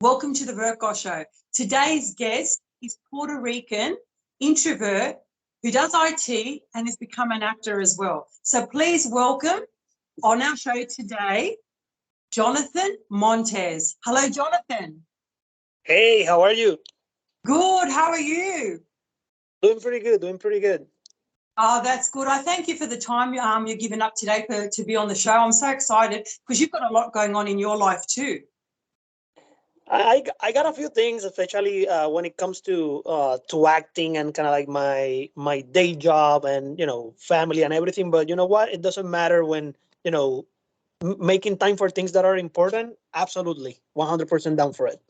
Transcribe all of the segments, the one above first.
Welcome to the Verkos show. Today's guest is Puerto Rican, introvert, who does IT and has become an actor as well. So please welcome on our show today, Jonathan Montes. Hello, Jonathan. Hey, how are you? Good. How are you? Doing pretty good, doing pretty good. Oh, that's good. I thank you for the time you're giving up today to be on the show. I'm so excited because you've got a lot going on in your life too. I got a few things, especially when it comes to acting and kind of like my day job and family and everything. But you know what? It doesn't matter when making time for things that are important. Absolutely, 100% down for it.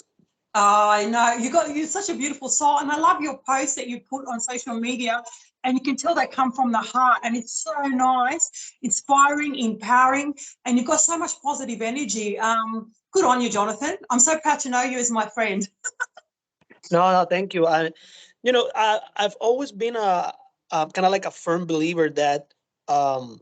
Oh, I know you're such a beautiful soul, and I love your posts that you put on social media, and you can tell they come from the heart, and it's so nice, inspiring, empowering, and you've got so much positive energy. Good on you, Jonathan. I'm so proud to know you as my friend. No, thank you. I've always been a kind of like a firm believer that um,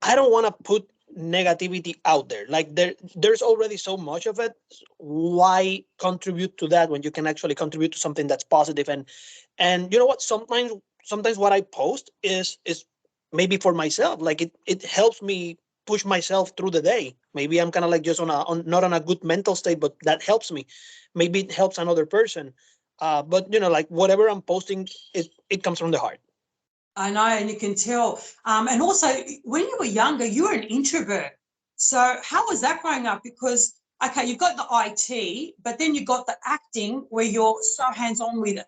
I don't want to put negativity out there. Like there's already so much of it. Why contribute to that when you can actually contribute to something that's positive? And you know what? Sometimes what I post is maybe for myself. Like it helps me push myself through the day. Maybe I'm kind of like just on not on a good mental state, but that helps me. Maybe it helps another person. But like whatever I'm posting, it comes from the heart. I know, and you can tell. And also, when you were younger, you were an introvert. So how was that growing up? Because, okay, you've got the IT, but then you got the acting where you're so hands-on with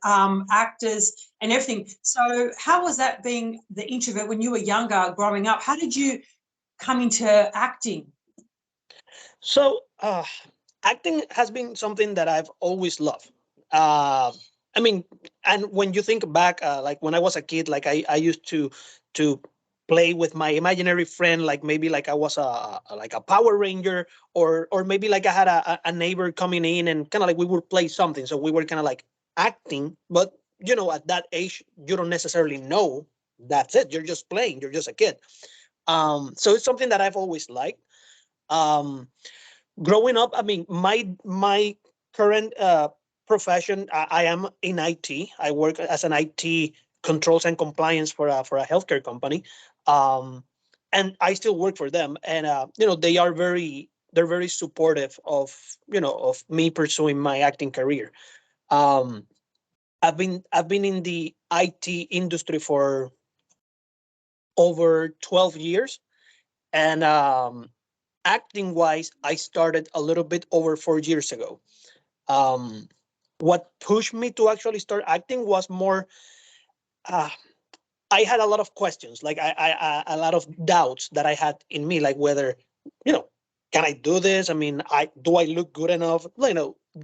actors and everything. So how was that being the introvert when you were younger growing up? How did you come into acting? So, acting has been something that I've always loved. Uh, I mean, and when you think back, like when I was a kid, like I used to play with my imaginary friend, like maybe like I was like a Power Ranger, or maybe like I had a neighbor coming in and kind of like we would play something. So we were kind of like acting, but at that age, you don't necessarily know that's it. You're just playing. You're just a kid. So it's something that I've always liked. Um, Growing up, I mean, my current profession, I am in IT. I work as an IT controls and compliance for a healthcare company, um, and I still work for them. And they're very supportive of me pursuing my acting career. Um, I've been in the IT industry for over 12 years, and acting wise, I started a little bit over 4 years ago. Um, what pushed me to actually start acting was more, uh, I had a lot of questions, like a lot of doubts that I had in me, like whether, you know, can I do this? I mean, do I look good enough?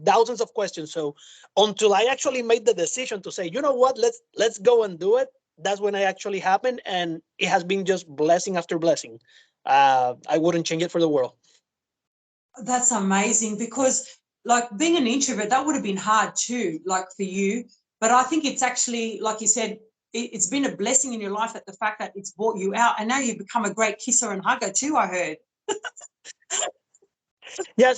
Thousands of questions. So until I actually made the decision to say, you know what, let's go and do it. That's when I actually happened, and it has been just blessing after blessing. I wouldn't change it for the world. That's amazing because, like, being an introvert, that would have been hard too, like for you. But I think it's actually, like you said, it's been a blessing in your life that the fact that it's brought you out, and now you've become a great kisser and hugger too, I heard. Yeah.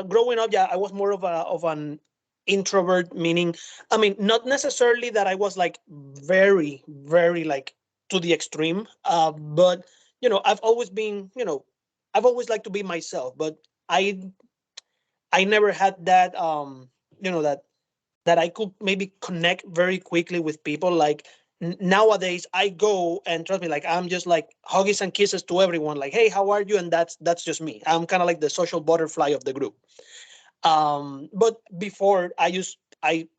Growing up, yeah, I was more of an introvert, meaning, I mean, not necessarily that I was like very, very like to the extreme, but I've always been, I've always liked to be myself, but I I never had that, that I could maybe connect very quickly with people. Like nowadays, I go and trust me, like I'm just like huggies and kisses to everyone. Like, hey, how are you? And that's just me. I'm kind of like the social butterfly of the group. But before, I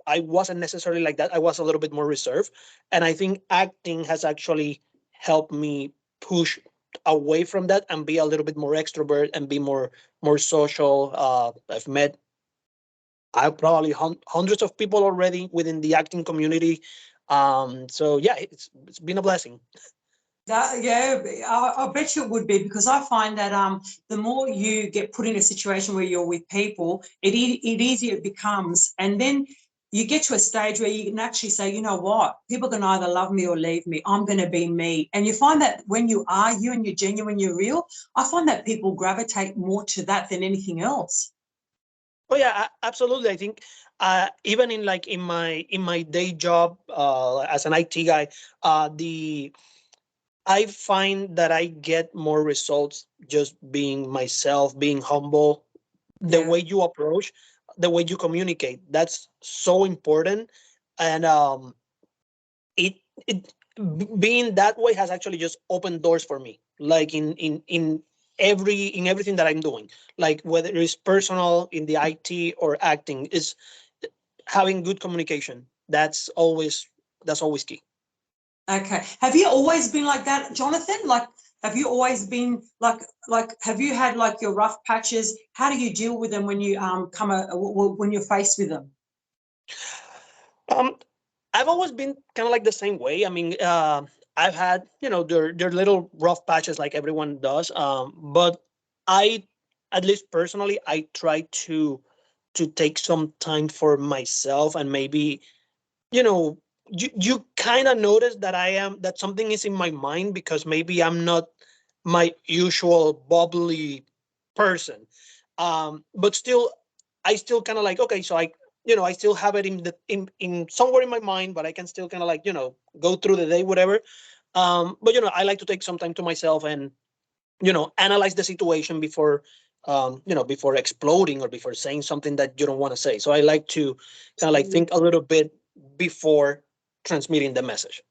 wasn't necessarily like that. I was a little bit more reserved, and I think acting has actually helped me push away from that and be a little bit more extrovert and be more social. I've met I probably hundreds of people already within the acting community. So yeah, it's been a blessing. Yeah, I bet you it would be because I find that the more you get put in a situation where you're with people, it easier it becomes, and then you get to a stage where you can actually say, you know what, people can either love me or leave me. I'm going to be me. And you find that when you are you and you're genuine, you're real, I find that people gravitate more to that than anything else. Oh yeah, absolutely. I think even in my day job as an IT guy, the I find that I get more results just being myself, being humble, the Yeah. way you approach, the way you communicate. That's so important, and it it being that way has actually just opened doors for me. Like in everything that I'm doing, like whether it's personal in the IT or acting, is having good communication. That's always key. Okay. Have you always been like that, Jonathan? Like, have you always been have you had like your rough patches? How do you deal with them when you when you're faced with them? Um, I've always been kind of like the same way. I mean, I've had their little rough patches like everyone does. But I, at least personally, I try to take some time for myself, and maybe you know you kind of notice that that something is in my mind, because maybe I'm not my usual bubbly person. But still, I still kind of like, okay, so I still have it in somewhere in my mind, but I can still kind of like go through the day, whatever. But I like to take some time to myself and analyze the situation before before exploding or before saying something that you don't want to say. So I like to kind of like think a little bit before transmitting the message.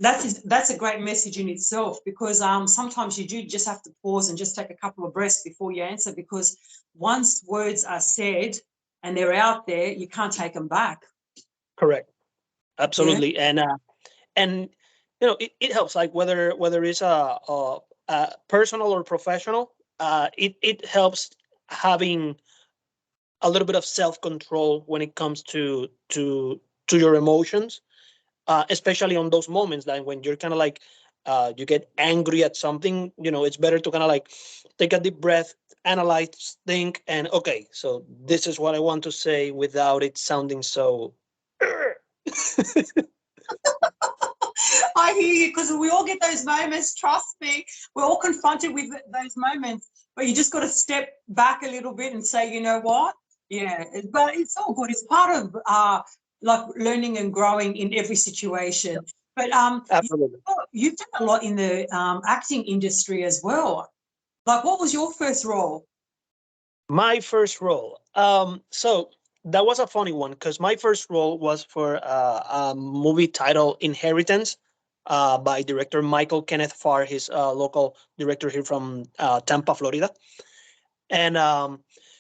That's a great message in itself, because sometimes you do just have to pause and just take a couple of breaths before you answer, because once words are said and they're out there, you can't take them back. Correct. Yeah. Absolutely. And it helps, like whether it's a personal or professional. It helps having a little bit of self-control when it comes to your emotions, especially on those moments that when you're kind of like you get angry at something. It's better to kind of like take a deep breath, analyze, think, and okay, so this is what I want to say without it sounding so I hear you, because we all get those moments. Trust me, we're all confronted with those moments, but you just got to step back a little bit and say, you know what? Yeah, but it's all good. It's part of like learning and growing in every situation. But absolutely. you've done a lot in the acting industry as well. Like, what was your first role? My first role. So that was a funny one, because my first role was for a movie titled Inheritance, by director Michael Kenneth Farr. He's a local director here from Tampa, Florida. And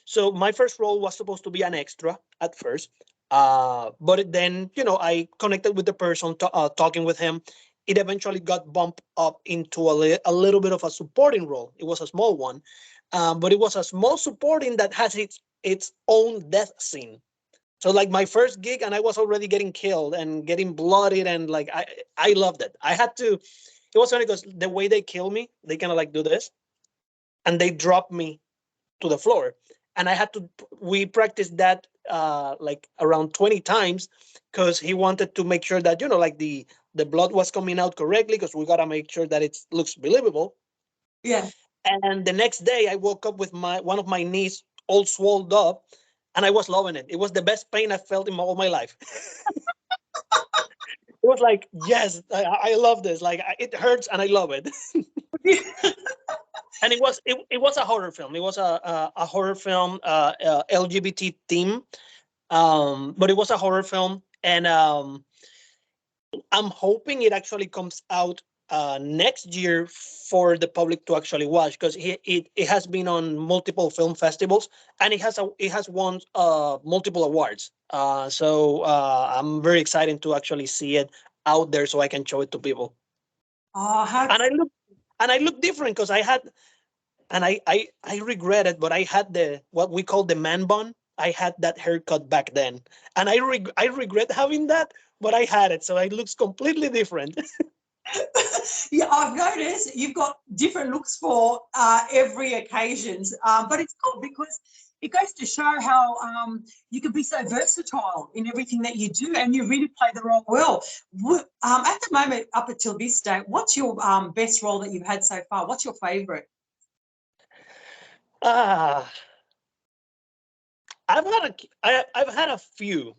so my first role was supposed to be an extra at first. But then, I connected with the person, talking with him. It eventually got bumped up into a little bit of a supporting role. It was a small one, but it was a small supporting that has its own death scene. So like my first gig, and I was already getting killed and getting bloodied, and like I loved it. I had to. It was funny because the way they kill me, they kind of like do this, and they drop me to the floor, and I had to. We practiced that like around 20 times, because he wanted to make sure that like the blood was coming out correctly, because we gotta make sure that it looks believable. Yeah. And the next day, I woke up with my one of my knees all swelled up, and I was loving it. It was the best pain I felt in all my life. It was like, yes, I love this. Like it hurts, and I love it. And it was a horror film. It was a horror film, LGBT theme, but it was a horror film, and I'm hoping it actually comes out next year for the public to actually watch, because it has been on multiple film festivals, and it has won multiple awards. So I'm very excited to actually see it out there, so I can show it to people. Oh, how And I look different, because I had and I regret it, but I had the what we call the man bun. I had that haircut back then, and I regret having that, but I had it, so it looks completely different. Yeah, I've noticed you've got different looks for every occasions, but it's cool because it goes to show how you can be so versatile in everything that you do, and you really play the role well. At the moment, up until this day, what's your best role that you've had so far? What's your favourite? Ah, I've had a few,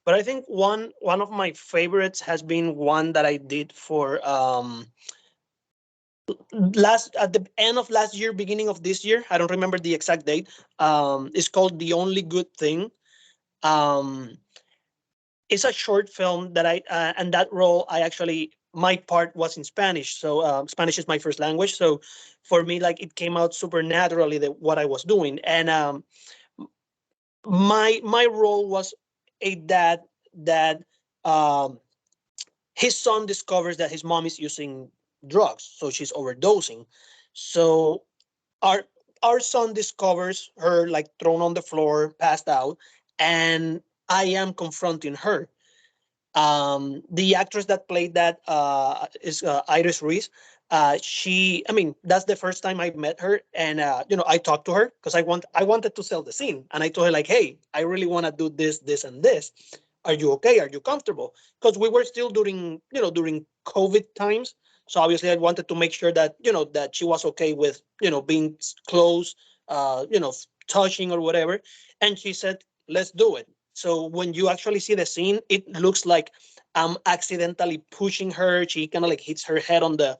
but I think one of my favorites has been one that I did for last at the end of last year, beginning of this year. I don't remember the exact date. It's called The Only Good Thing. Um, it's a short film that and that role I actually my part was in Spanish, so Spanish is my first language. So for me, like it came out super naturally that what I was doing, and my role was a dad that um, his son discovers that his mom is using drugs, so she's overdosing. So our our son discovers her like thrown on the floor, passed out, and I am confronting her. The actress that played that is Iris Ruiz. I mean, that's the first time I met her, and I talked to her because I wanted to sell the scene, and I told her like, hey, I really want to do this, this, and this. Are you okay? Are you comfortable? Because we were still during COVID times, so obviously I wanted to make sure that that she was okay with being close, touching or whatever. And she said, let's do it. So when you actually see the scene, it looks like I'm accidentally pushing her. She kind of like hits her head on the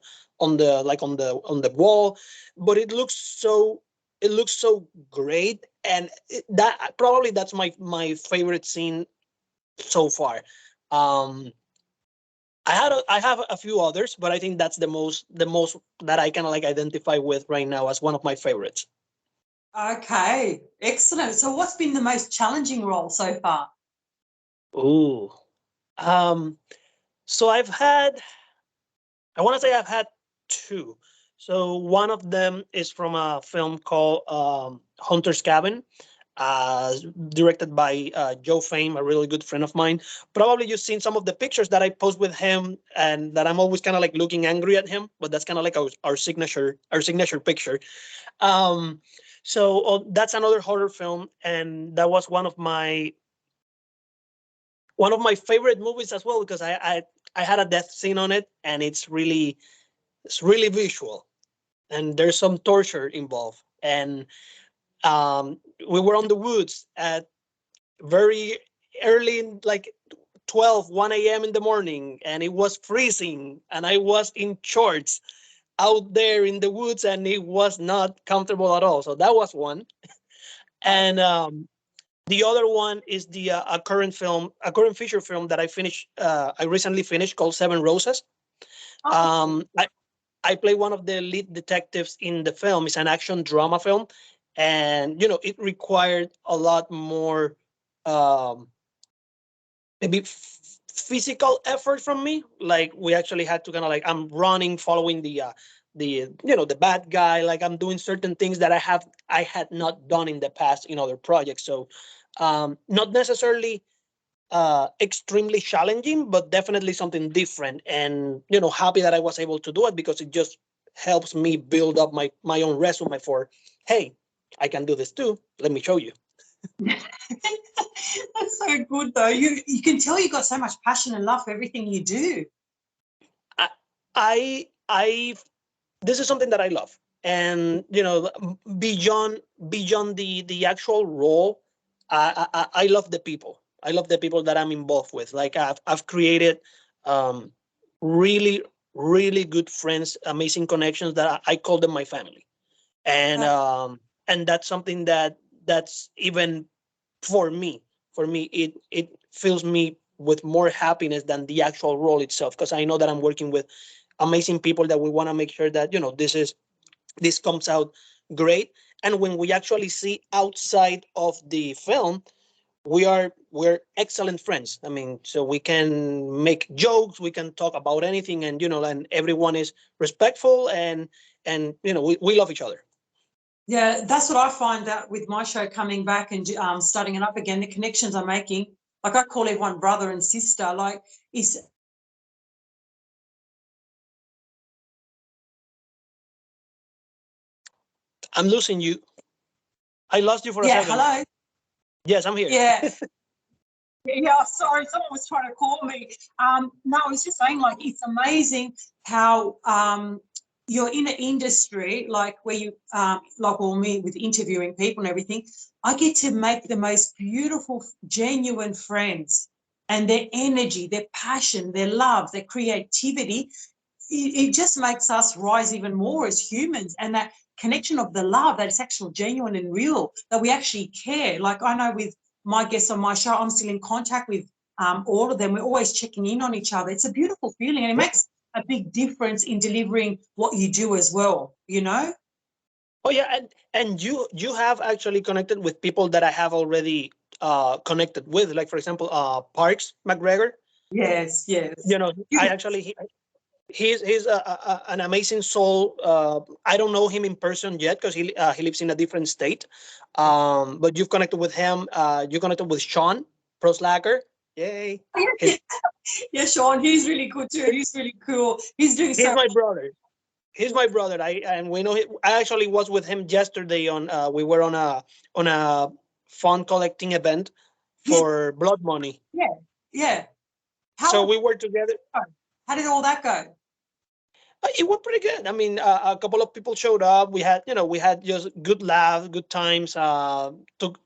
wall, but it looks so great, and that probably that's my favorite scene so far. Um, I have a few others, but I think that's the most that I kind of like identify with right now as one of my favorites. Okay, excellent. So, what's been the most challenging role so far? Ooh. Um, so I want to say I've had two. So one of them is from a film called Hunter's Cabin, directed by Joe Fame, a really good friend of mine. Probably you've seen some of the pictures that I post with him, and that I'm always kind of like looking angry at him. But that's kind of like our signature picture. Um, so that's another horror film, and that was one of my favorite movies as well because I had a death scene on it, and it's really visual, and there's some torture involved. And we were on the woods at very early, like 1 a.m. in the morning, and it was freezing, and I was in shorts out there in the woods, and it was not comfortable at all. So that was one. And the other one is the a current feature film that I recently finished, called Seven Roses. Oh, I play one of the lead detectives in the film. It's an action drama film, and it required a lot more, um, maybe physical effort from me. Like we actually had to kind of like I'm running, following the bad guy. Like I'm doing certain things that I had not done in the past in other projects. So not necessarily extremely challenging, but definitely something different. And happy that I was able to do it because it just helps me build up my own resume for, hey, I can do this too. Let me show you. that's so good though. You can tell you got so much passion and love for everything you do. I I this is something that I love, and beyond the actual role, I love the people. I love the people that I'm involved with. Like I've created um, really really good friends, amazing connections that I call them my family, and Uh, um, and that's something that's even for me. For me, it fills me with more happiness than the actual role itself, because I know that I'm working with amazing people that we want to make sure that this comes out great. And when we actually see outside of the film, we're excellent friends. I mean, so we can make jokes, we can talk about anything, and everyone is respectful, and we love each other. yeah, that's what I find out with my show coming back and starting it up again. The connections I'm making, like I call everyone brother and sister. Like, is I'm losing you. I lost you for a Yeah, second. hello. Yes, I'm here. Yeah. Yeah, sorry, someone was trying to call me. No, I was just saying, like, it's amazing how you're in an industry like where you, like all me with interviewing people and everything. I get to make the most beautiful, genuine friends, and their energy, their passion, their love, their creativity. It just makes us rise even more as humans, and that connection of the love that is actually genuine and real, that we actually care. Like I know with my guests on my show, I'm still in contact with all of them. We're always checking in on each other. It's a beautiful feeling, and it makes a big difference in delivering what you do as well, you know? Oh yeah, and you have actually connected with people that I have already connected with, like for example, Parks McGregor. Yes, You yes. know, I You- actually he's an amazing soul. I don't know him in person yet because he lives in a different state. But you've connected with him. You connected with Sean Proslacker. Yay! His, yeah, Sean, he's really good too. He's really cool. He's doing he's so. my brother. He's my brother. And we know. I actually was with him yesterday on. We were on a fund collecting event Yeah, for blood money. yeah, yeah. So How, we were together. how did all that go? It went pretty good. I mean, a couple of people showed up. We had just good laughs, good times. Took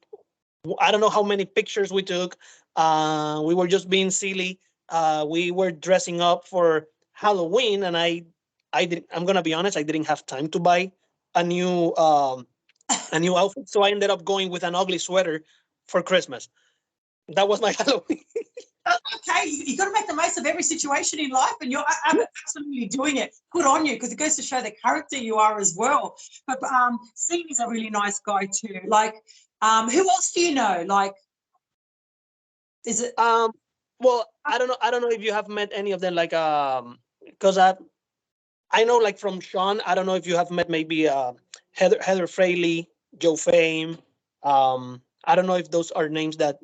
I don't know how many pictures we took. We were just being silly. We were dressing up for Halloween, and I did. I'm gonna be honest. I didn't have time to buy a new um, a new outfit, so I ended up going with an ugly sweater for Christmas. That was my Halloween. Okay, you got to make the most of every situation in life, and you're absolutely doing it. Good on you, because it goes to show the character you are as well. But Steve is a really nice guy too. Like, who else do you know? Like, is it? Um, well, I don't know. I don't know if you have met any of them, like because I know, like from Sean. I don't know if you have met maybe Heather Fraley, Joe Fame. I don't know if those are names that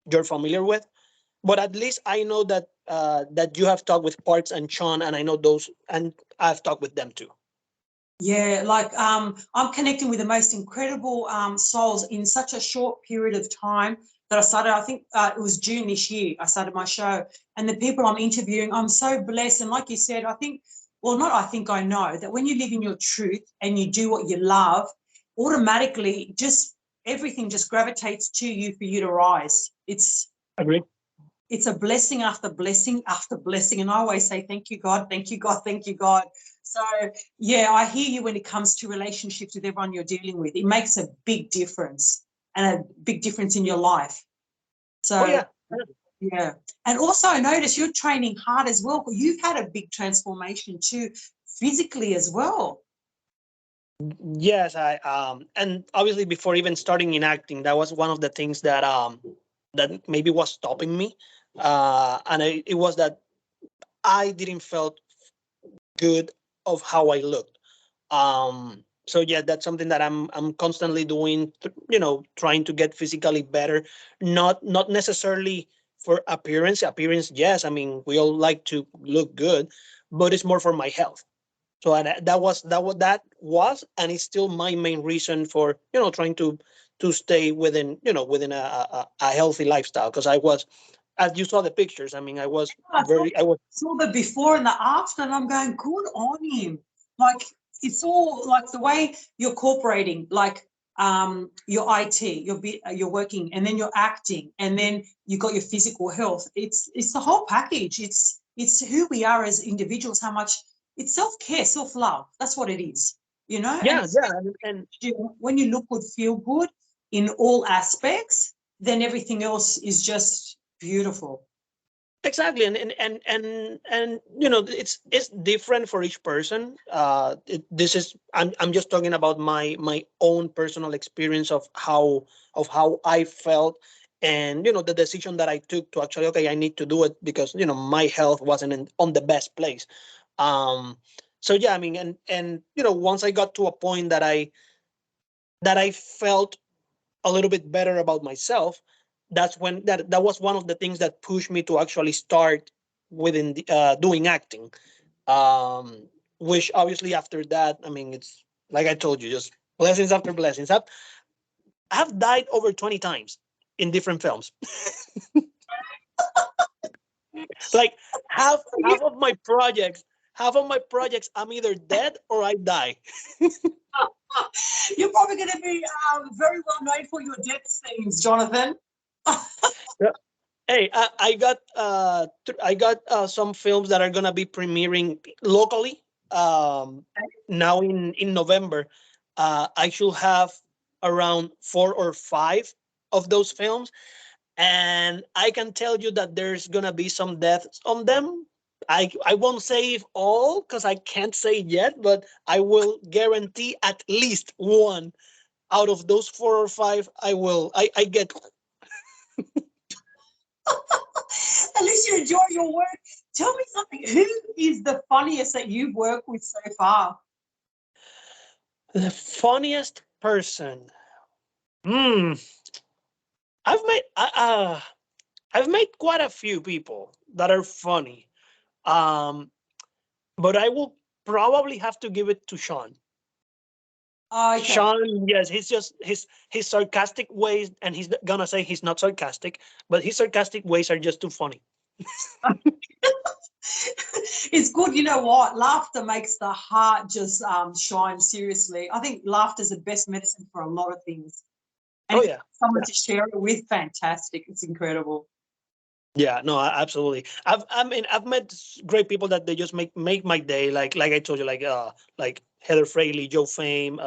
you're familiar with, but at least I know that that you have talked with Parks and Sean, and I know those, and I've talked with them too. Yeah, like I'm connecting with the most incredible souls in such a short period of time that I started. I think it was June this year. I started my show, and the people I'm interviewing, I'm so blessed. And like you said, I think, well, not I think I know that when you live in your truth and you do what you love, automatically just everything just gravitates to you for you to rise. Agree. It's a blessing after blessing after blessing. And I always say, thank you, God, thank you, God, thank you, God. So, yeah, I hear you when it comes to relationships with everyone you're dealing with. It makes a big difference, and a big difference in your life. Oh So, yeah. yeah. And also, I notice you're training hard as well. You've had a big transformation too, physically as well. Yes, I and obviously before even starting in acting, that was one of the things that maybe was stopping me. It was that I didn't felt good of how I looked. So yeah, that's something that I'm constantly doing. Trying to get physically better, not necessarily for appearance. Appearance, yes. I mean, we all like to look good, but it's more for my health. So that was and it's still my main reason for trying to stay within a healthy lifestyle, because I was, as you saw the pictures. I mean, I saw, I was saw the before and the after, and I'm going, good on him. Like, it's all like the way you're cooperating, like your IT, you're working, and then you're acting, and then you got your physical health. It's the whole package. It's who we are as individuals, how much it's self-care, self-love. That's what it is, you know? And yeah, yeah, and when you look good, feel good in all aspects, then everything else is just beautiful. exactly, and it's different for each person. This is I'm just talking about my own personal experience of how I felt, and the decision that I took to actually, okay, I need to do it because my health wasn't on the best place. um so yeah, I mean, and once I got to a point that I felt a little bit better about myself, that's when that was one of the things that pushed me to actually start within doing acting. Which obviously after that, I mean, it's like I told you, just Blessings after blessings. I've died over 20 times in different films. Like half You, half of my projects, I'm either dead or I die. you're probably going to be very well known for your death scenes, Jonathan. Yeah. Hey, I got some films that are gonna be premiering locally. Now in November, I should have around 4 or 5 of those films, and I can tell you that there's gonna be some deaths on them. I won't say if all because I can't say yet, but I will guarantee at least one out of those 4 or 5. I get. At least you enjoy your work. Tell me something. Who is the funniest that you've worked with so far? The funniest person. Hmm. I've met I've met quite a few people that are funny. Um, but I will probably have to give it to Sean. Oh, okay. Sean, yes, he's just his sarcastic ways, and he's gonna say he's not sarcastic, but his sarcastic ways are just too funny. It's good. You know what? Laughter makes the heart just shine. Seriously, I think laughter is the best medicine for a lot of things. And Oh if you yeah, have someone yeah, to share it with, fantastic. It's incredible. yeah. No, absolutely. I've met great people that they just make my day. Like I told you, like Heather Fraley, Joe Fame,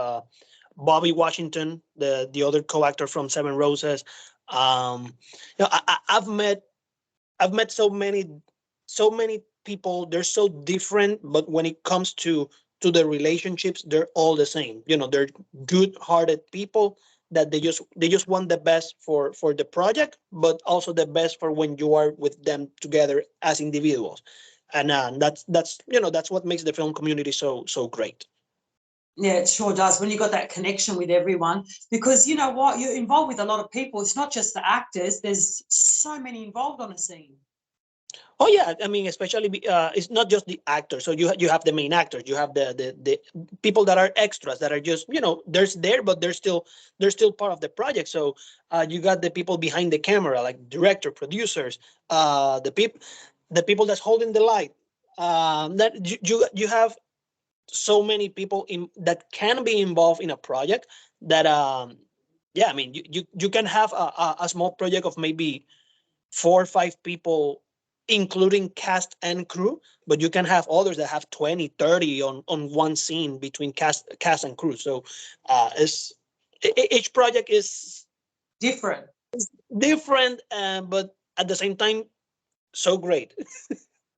Bobby Washington, the other co-actor from Seven Roses. I've met so many people. They're so different, but when it comes to the relationships, they're all the same. They're good-hearted people that they just want the best for the project, but also the best for when you are with them together as individuals. And that's what makes the film community so great. Yeah, it sure does. When you got that connection with everyone, because you know what, you're involved with a lot of people. It's not just the actors. There's so many involved on a scene. Oh yeah, I mean, especially it's not just the actors. So you have the main actors, you have the people that are extras that are just there's there, but they're still part of the project. So you got the people behind the camera, like director, producers, the people that's holding the light. That you have so many people in that can be involved in a project that yeah, I mean you can have a small project of maybe 4 or 5 people, including cast and crew, but you can have others that have 20, 30 on one scene between cast and crew. So each project is Different. different, but at the same time so great.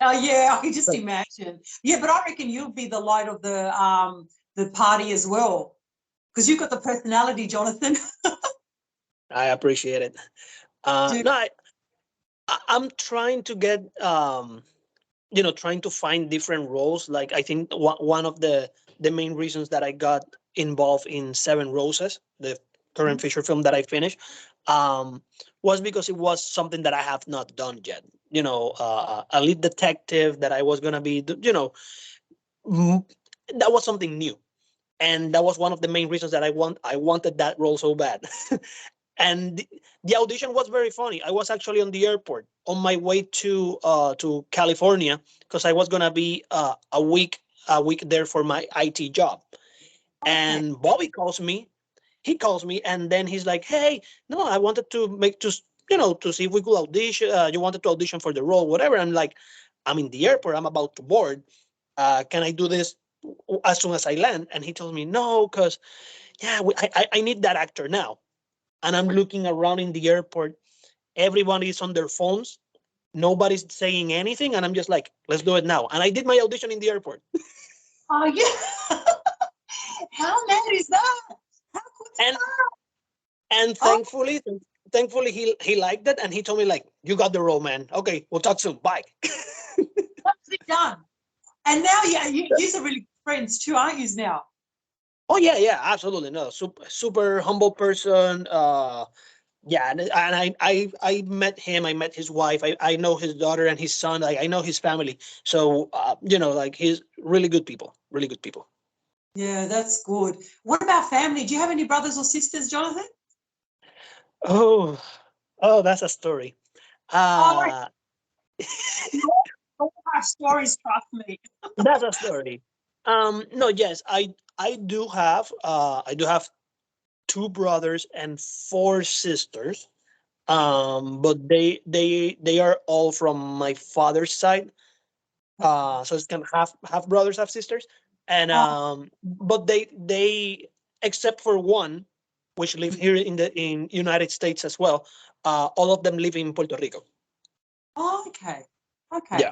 Oh yeah, I can just imagine. Yeah, but I reckon you'll be the light of the party as well, because you've got the personality, Jonathan. I appreciate it. Dude, No, I'm trying to get trying to find different roles. Like I think one of the main reasons that I got involved in Seven Roses, the current feature film that I finished, um, was because it was something that I have not done yet. A lead detective that I was gonna be. Mm, that was something new, and that was one of the main reasons that I wanted that role so bad. And the audition was very funny. I was actually on the airport on my way to California because I was gonna be a week there for my IT job. okay. And Bobby calls me. He calls me, and then he's like, "Hey, no, I wanted to make to see if we could audition. You wanted to audition for the role, whatever." I'm like, "I'm in the airport. I'm about to board. Can I do this as soon as I land?" And he told me, "No, because yeah, I need that actor now." And I'm looking around in the airport. Everyone is on their phones. Nobody's saying anything, and I'm just like, "Let's do it now." And I did my audition in the airport. Oh yeah. How mad is that? How good is And that? and Oh, thankfully he liked it, and he told me like, "You got the role, man. Okay, we'll talk soon. Bye." that's it done. And now, yeah, you're really good friends too, aren't you? Now. Oh yeah, yeah, absolutely. No, super humble person. Yeah, and I met him. I met his wife. I know his daughter and his son. I know his family. So like he's really good people. Really good people. Yeah, that's good. What about family? Do you have any brothers or sisters, Jonathan? Oh, oh, that's a story. Oh, Uh, we all have stories, trust me. that's a story. No, yes, I do have two brothers and four sisters. But they are all from my father's side. So it's kind of half brothers, half sisters, and Oh, but they except for one, which live here in United States as well. All of them live in Puerto Rico. oh, okay. Yeah, Okay.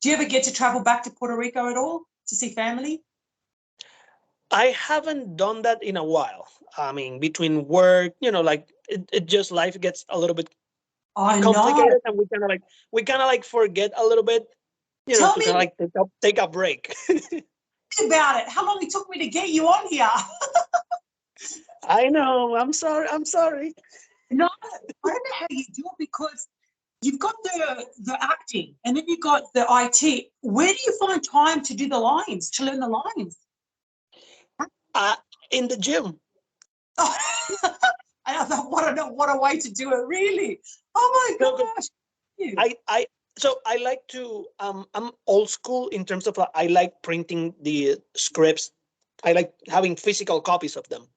Do you ever get to travel back to Puerto Rico at all to see family? I haven't done that in a while. I mean, between work, like it just life gets a little bit I know. complicated, and we kind of like forget a little bit, Tell to me kind of like take a break. about it. How long it took me to get you on here? I know. I'm sorry. I'm sorry. No, I don't know how you do it because you've got the acting and then you've got the IT. Where do you find time to do the lines, to learn the lines? Uh, in the gym. I thought, what a way to do it, really. Oh So my gosh. You. I so I like to I'm old school in terms of I like printing the scripts. I like having physical copies of them.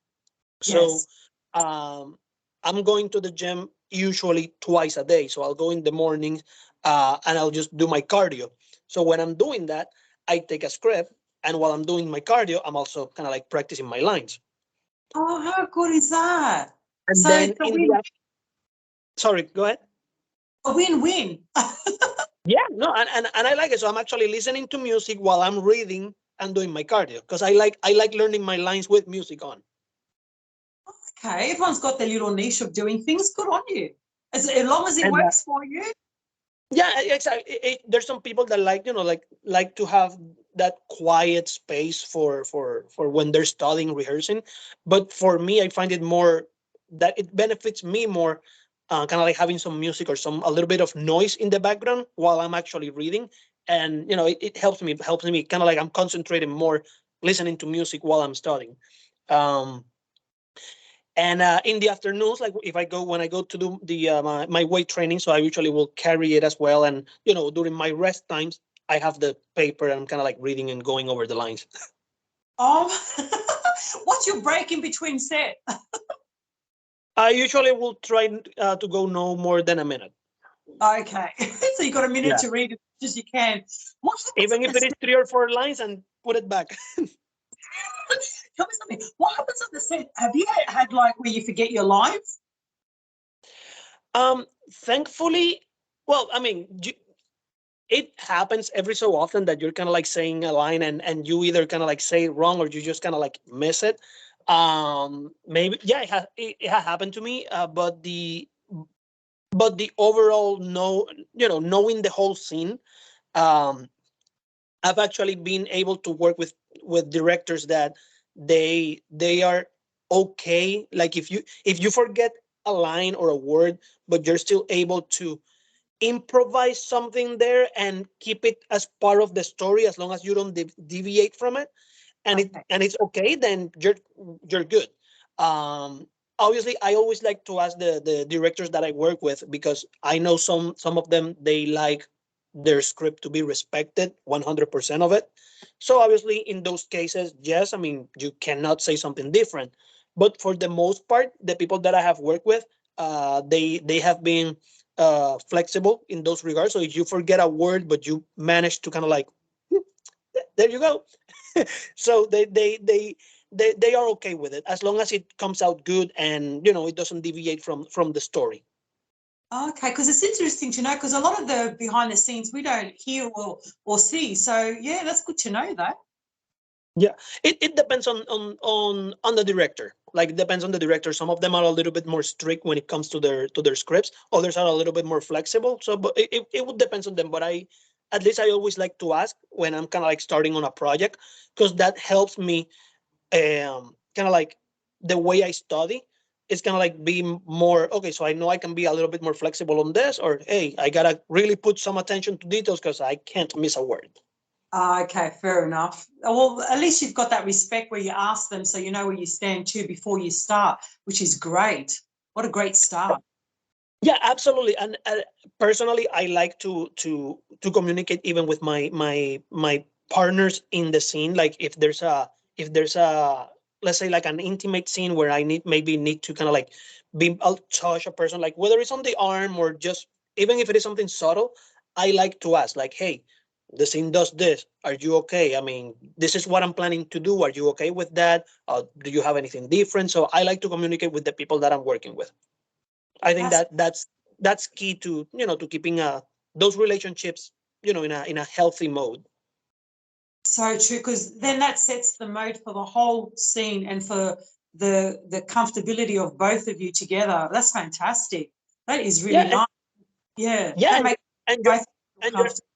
So Yes. um I'm going to the gym usually twice a day. So I'll go in the morning and I'll just do my cardio. So when I'm doing that, I take a script, and while I'm doing my cardio, I'm also kind of like practicing my lines. Oh, how good is that? And So then it's sorry, go ahead. a win-win. Yeah, no, and I like it. So I'm actually listening to music while I'm reading and doing my cardio because I like learning my lines with music on. Okay, everyone's got their little niche of doing things. Good on you. As long as it And works for you. yeah, exactly. There's some people that like to have that quiet space for when they're studying, rehearsing. But for me, I find it more that it benefits me more, kind of like having some music or some a little bit of noise in the background while I'm actually reading, and it helps me kind of like I'm concentrating more listening to music while I'm studying. Um, and in the afternoons, like if I go when I go to do my weight training, so I usually will carry it as well. And during my rest times, I have the paper and I'm kind of like reading and going over the lines. Oh, what's your break in between set? I usually will try to go no more than a minute. Okay, so you got a minute Yeah, to read as much as you can. What happens even on if the it is set? 3 or 4 lines, and put it back. Tell me something. What happens on the set? Have you had like where you forget your lines? Thankfully, well, I mean, it happens every so often that you're kind of like saying a line, and you either kind of like say it wrong or you just kind of like miss it. Maybe, yeah, it has happened to me, but the overall, no, knowing the whole scene, um I've actually been able to work with directors that they are okay. Like if you forget a line or a word, but you're still able to improvise something there and keep it as part of the story, as long as you don't deviate from it, and it Okay. and it's okay, then you're good. um Obviously, I always like to ask the directors that I work with, because I know some of them, they like their script to be respected 100% of it. So obviously, in those cases, yes, I mean, you cannot say something different. But for the most part, the people that I have worked with, they have been flexible in those regards. So if you forget a word but you manage to kind of like, there you go. So they are okay with it, as long as it comes out good, and it doesn't deviate from the story. Okay, because it's interesting to know because a lot of the behind the scenes we don't hear or see. So yeah, that's good to know that. Yeah, it depends on the director. Like, it depends on the director. Some of them are a little bit more strict when it comes to their scripts. Others are a little bit more flexible. So, but it would depends on them. But at least I always like to ask when I'm kind of like starting on a project, because that helps me, kind of like, the way I study is kind of like being more okay. So I know I can be a little bit more flexible on this, or hey, I gotta really put some attention to details because I can't miss a word. Okay, fair enough. Well, at least you've got that respect where you ask them so you know where you stand too before you start, which is great. What a great start. Yeah, absolutely. And personally, I like to communicate even with my partners in the scene. Like if there's a let's say like an intimate scene where I need to kind of like I'll touch a person, like whether it's on the arm or just even if it is something subtle, I like to ask like, hey, the scene does this. Are you okay? I mean, this is what I'm planning to do. Are you okay with that? Do you have anything different? So I like to communicate with the people that I'm working with. I think That's that's key to to keeping those relationships in a healthy mode. so true because then that sets the mode for the whole scene and for the comfortability of both of you together. That's fantastic. That is really Yeah, and nice. Yeah, yeah, that makes and you're both feel and you're comfortable.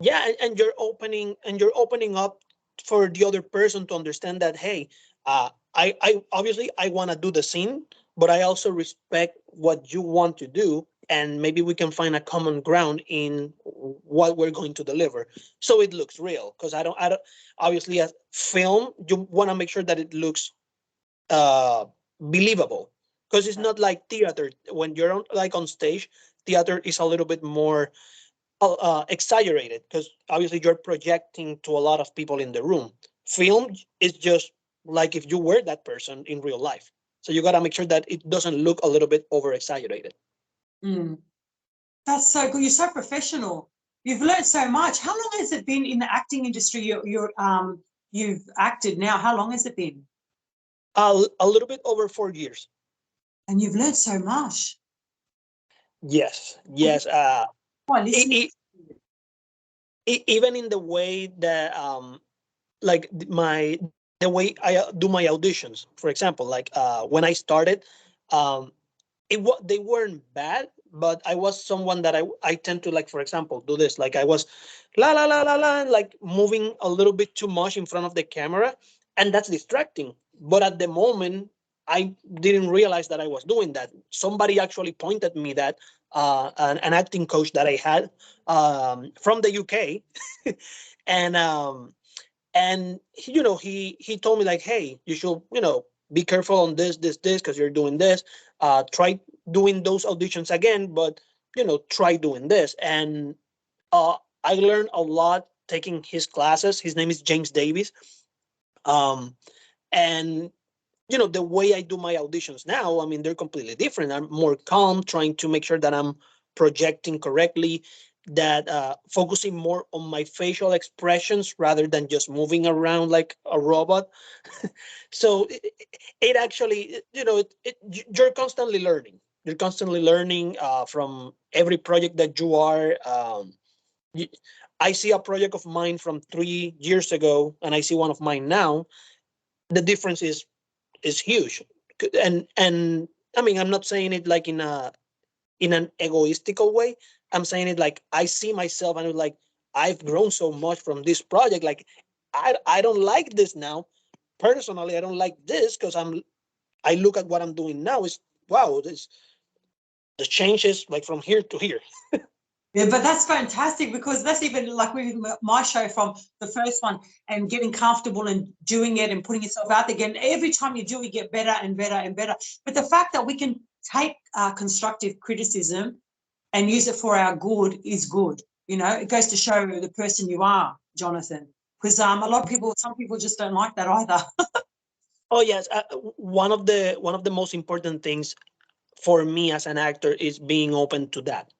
yeah, and you're opening up for the other person to understand that, hey, I obviously I want to do the scene, but I also respect what you want to do, and maybe we can find a common ground in what we're going to deliver, so it looks real. Because I don't obviously as film, you want to make sure that it looks uh believable, because it's not like theater. When you're like on stage, theater is a little bit more exaggerated, because obviously you're projecting to a lot of people in the room. Film is just like if you were that person in real life. So you got to make sure that it doesn't look a little bit over exaggerated. Mm, that's so good. You're so professional. You've learned so much. How long has it been in the acting industry? You've acted now. How long has it been? A little bit over 4 years. And you've learned so much. Yes, And yes. by listening. E- Even in the way that like the way I do my auditions, for example, like when I started, um they weren't bad, but I was someone that I tend to, like, for example, do this, like I was la la la la la, like moving a little bit too much in front of the camera, and that's distracting. But at the moment, I didn't realize that I was doing that. Somebody actually pointed me that an acting coach that I had from the UK, and he told me like, hey, you should be careful on this because you're doing this. Try doing those auditions again, but try doing this. And I learned a lot taking his classes. His name is James Davis. um and the way I do my auditions now, I mean, they're completely different. I'm more calm, trying to make sure that I'm projecting correctly, that focusing more on my facial expressions rather than just moving around like a robot. So it actually, you're constantly learning. You're constantly learning from every project that you are. Y- I see a project of mine from 3 years ago, and I see one of mine now. The difference is huge. And I mean, I'm not saying it like in an egoistical way. I'm saying it like I see myself and I'm like, I've grown so much from this project. Like I don't like this now. Personally, I don't like this because I look at what I'm doing now is, wow, this the changes like from here to here. Yeah, but that's fantastic because that's even like with my show from the first one and getting comfortable and doing it and putting yourself out there again. Every time you do, you get better and better and better. But the fact that we can take constructive criticism and use it for our good is good. It goes to show the person you are, Jonathan. Because a lot of people, some people just don't like that either. Oh yes, one of the most important things for me as an actor is being open to that.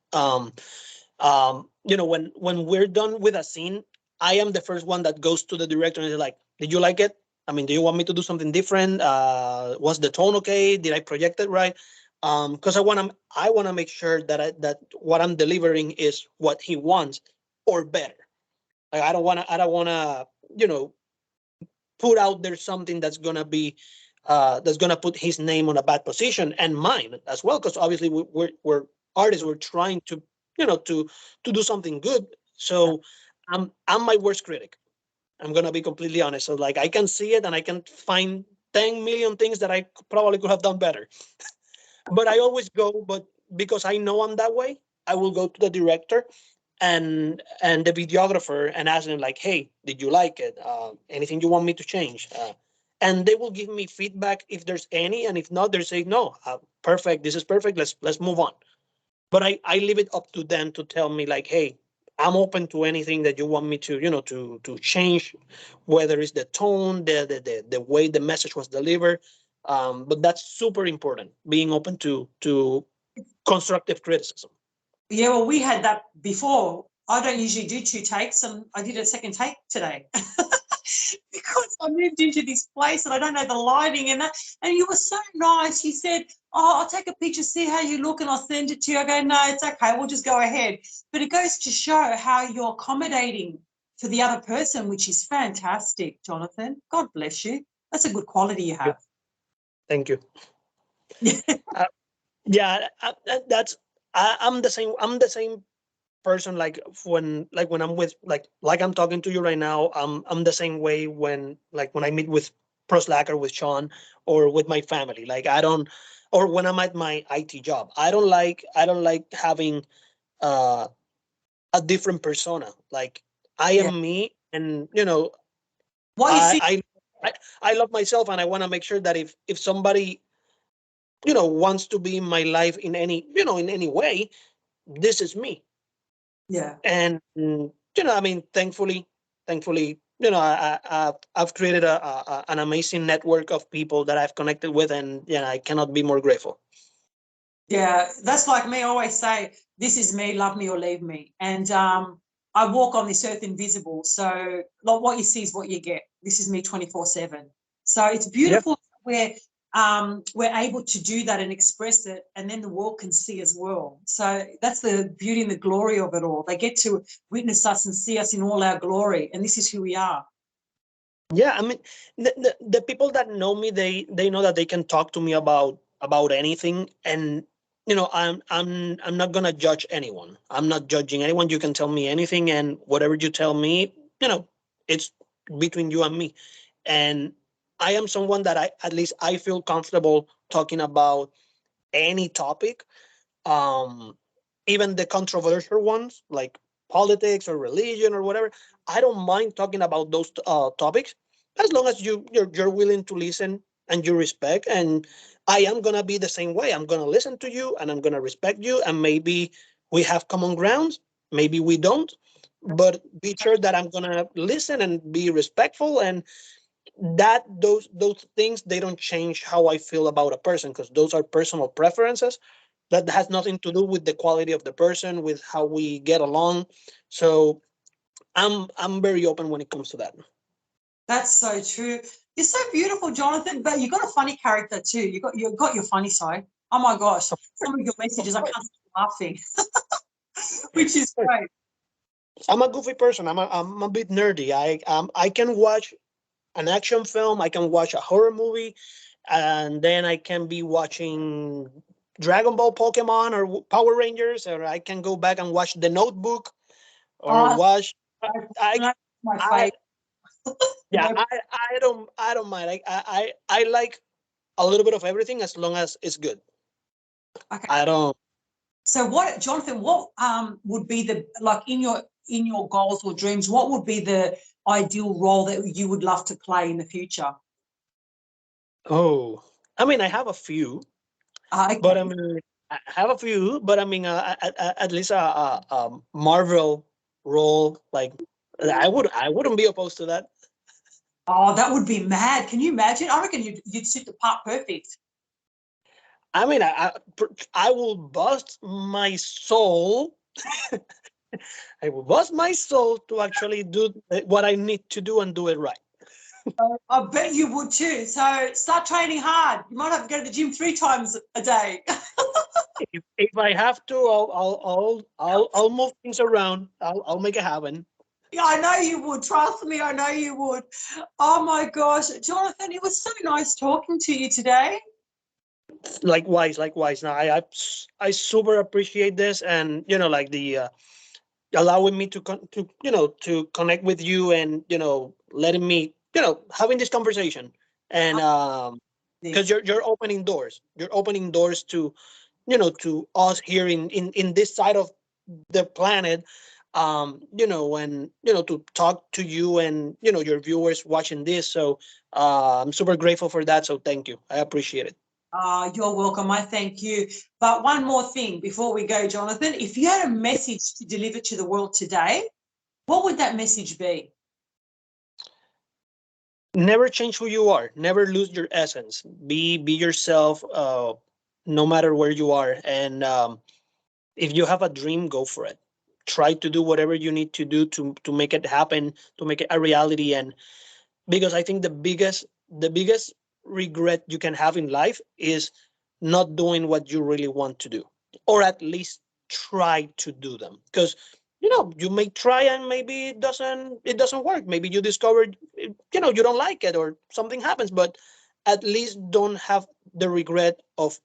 When we're done with a scene, I am the first one that goes to the director and is like, did you like it? I mean, do you want me to do something different? Was the tone okay? Did I project it right? Because I want to make sure that what I'm delivering is what he wants or better. Like, I don't want to you know put out there something that's gonna put his name on a bad position and mine as well, because obviously we're artists. We're trying to do something good. So I'm my worst critic. I'm gonna be completely honest. So like I can see it and I can find 10 million things that I probably could have done better. But I always go, but because I know I'm that way, I will go to the director and the videographer and ask them like, hey, did you like it? Anything you want me to change? And they will give me feedback if there's any, and if not, they say no, perfect, this is perfect, let's move on. But I leave it up to them to tell me like, hey, I'm open to anything that you want me to, to change, whether it's the tone, the way the message was delivered. But that's super important, being open to constructive criticism. Yeah, well, we had that before. I don't usually do two takes, and I did a second take today because I moved into this place and I don't know the lighting and that. And you were so nice. You said, "Oh, I'll take a picture, see how you look, and I'll send it to you." I go, "No, it's okay. We'll just go ahead." But it goes to show how you're accommodating for the other person, which is fantastic, Jonathan. God bless you. That's a good quality you have. Thank you. uh, yeah, that's I'm the same. I'm the same person. Like when I'm with like I'm talking to you right now. I'm the same way when I meet with Proslack or with Sean or with my family. Like I don't, or when I'm at my IT job. I don't like having uh, a different persona. Like I Yeah. am me, and What you see? I I, I love myself, and I want to make sure that if somebody wants to be in my life in any way, this is me. Yeah. And I mean, thankfully, I've created an amazing network of people that I've connected with, and I cannot be more grateful. Yeah, that's like me. I always say, "This is me, love me or leave me." And I walk on this earth invisible. So like, what you see is what you get. This is me 24/7. So it's Yeah, beautiful where we're able to do that and express it, and then the world can see as well. So that's the beauty and the glory of it all. They get to witness us and see us in all our glory, and this is who we are. yeah. I mean, the people that know me, they know that they can talk to me about anything, and I'm not gonna judge anyone. I'm not judging anyone. You can tell me anything, and whatever you tell me, it's between you and me. And I am someone that at least I feel comfortable talking about any topic, um, even the controversial ones like politics or religion or whatever. I don't mind talking about those topics, as long as you're willing to listen and you respect. And I am gonna be the same way. I'm gonna listen to you and I'm gonna respect you. And maybe we have common grounds, maybe we don't. But be sure that I'm gonna listen and be respectful, and that those things, they don't change how I feel about a person, because those are personal preferences that has nothing to do with the quality of the person, with how we get along. So I'm very open when it comes to that. That's so true. You're so beautiful, Jonathan. But you got a funny character too. You got your funny side. Oh my gosh, some of your messages I can't stop laughing, which is great. I'm a goofy person. I'm a bit nerdy. I can watch an action film, I can watch a horror movie, and then I can be watching Dragon Ball, Pokemon, or Power Rangers, or I can go back and watch The Notebook, or Oh, watch. I that's my I favorite. yeah, No, I don't mind. I like a little bit of everything, as long as it's good. okay. I don't. So what, Jonathan? What would be the like in your goals or dreams? What would be the ideal role that you would love to play in the future? Oh, I mean, I have a few, but Okay. I mean, at least a Marvel role. Like, I wouldn't be opposed to that. Oh, that would be mad. Can you imagine? I reckon you'd suit the part perfect. I mean, I will bust my soul. I will bust my soul to actually do what I need to do and do it right. I bet you would too. So start training hard. You might have to go to the gym 3 times a day. If I have to, I'll move things around. I'll make it happen. Yeah, I know you would. Trust me, I know you would. Oh my gosh, Jonathan, it was so nice talking to you today. Likewise. Now, I super appreciate this, and like the allowing me to connect with you, and letting me having this conversation, and because This. you're opening doors to to us here in this side of the planet, and to talk to you and your viewers watching this. So I'm super grateful for that. So thank you. I appreciate it. You're welcome. I thank you. But one more thing before we go, Jonathan, if you had a message to deliver to the world today, what would that message be? Never change who you are. Never lose your essence. Be yourself, no matter where you are. And if you have a dream, go for it. Try to do whatever you need to do to make it happen, to make it a reality. And because I think the biggest regret you can have in life is not doing what you really want to do, or at least try to do them. Because you may try and maybe it doesn't work. Maybe you discovered you don't like it or something happens, but at least don't have the regret of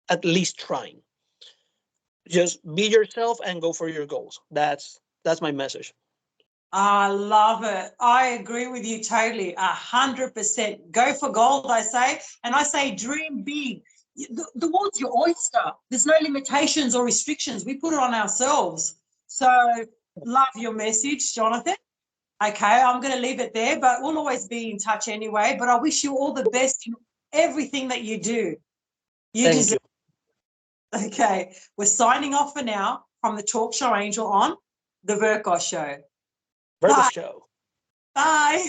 at least trying. Just be yourself and go for your goals. That's my message. I love it. I agree with you totally. 100%. Go for gold, I say. And I say dream big. The world's your oyster. There's no limitations or restrictions. We put it on ourselves. So love your message, Jonathan. Okay, I'm going to leave it there, but we'll always be in touch anyway. But I wish you all the best in everything that you do. You Thank deserve. you. Okay, we're signing off for now from the Talk Show Angel on the Verkos Show. Virgo Bye. show. Bye.